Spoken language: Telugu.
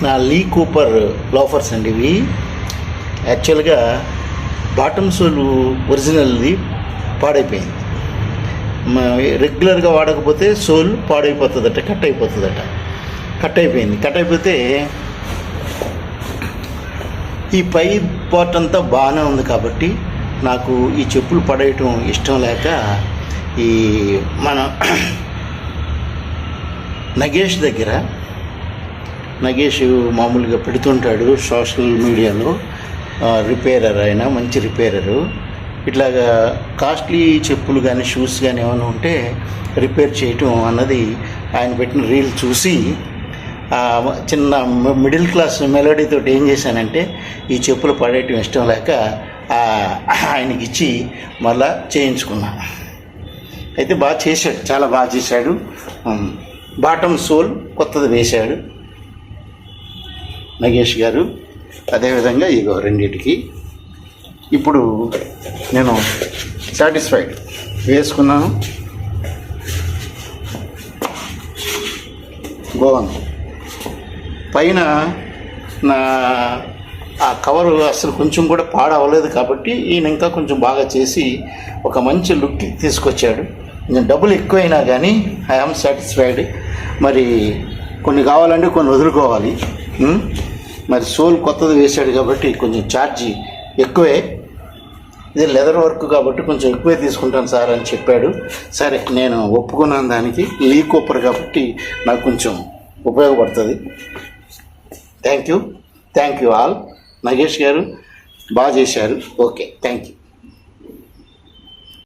నా లీ కూపర్ లోఫర్స్ అండి ఇవి. యాక్చువల్గా బాటమ్ సోలు ఒరిజినల్ది పాడైపోయింది. రెగ్యులర్గా వాడకపోతే సోల్ పాడైపోతుందట, కట్ అయిపోయింది. కట్ అయిపోతే ఈ పై పార్ట్ అంతా బాగానే ఉంది కాబట్టి నాకు ఈ చెప్పులు పడేయటం ఇష్టం లేక ఈ మన నగేష్ మామూలుగా పెడుతుంటాడు సోషల్ మీడియాలో, రిపేరర్ అయినా మంచి రిపేరరు. ఇట్లాగా కాస్ట్లీ చెప్పులు కానీ షూస్ కానీ ఏమైనా ఉంటే రిపేర్ చేయటం అన్నది ఆయన పెట్టిన రీల్ చూసి చిన్న మిడిల్ క్లాస్ మెలోడీతో ఏం చేశానంటే ఈ చెప్పులు పడేయటం ఇష్టం లేక ఆయనకి ఇచ్చి మళ్ళా చేయించుకున్నా. అయితే బాగా చేశాడు, చాలా బాగా చేశాడు. బాటమ్ సోల్ కొత్తది వేశాడు నగేష్ గారు. అదేవిధంగా ఇగో రెండింటికి ఇప్పుడు నేను సాటిస్ఫైడ్, వేసుకున్నాను, బాగుంది. పైన నా ఆ కవరు అసలు కొంచెం కూడా పాడవలేదు కాబట్టి ఈయన ఇంకా కొంచెం బాగా చేసి ఒక మంచి లుక్ తీసుకొచ్చాడు. నేను డబ్బులు ఎక్కువైనా కానీ ఐఆమ్ సాటిస్ఫైడ్. మరి కొన్ని కావాలంటే కొన్ని వదులుకోవాలి. మరి సోల్ కొత్తది వేశాడు కాబట్టి కొంచెం ఛార్జీ ఎక్కువే. ఇది లెదర్ వర్క్ కాబట్టి కొంచెం ఎక్కువే తీసుకుంటాను సార్ అని చెప్పాడు. సరే నేను ఒప్పుకున్నాను దానికి. లీ కూపర్ కాబట్టి నాకు కొంచెం ఉపయోగపడుతుంది. Thank you all. నగేష్ గారు బాగా చేశారు. Okay, thank you.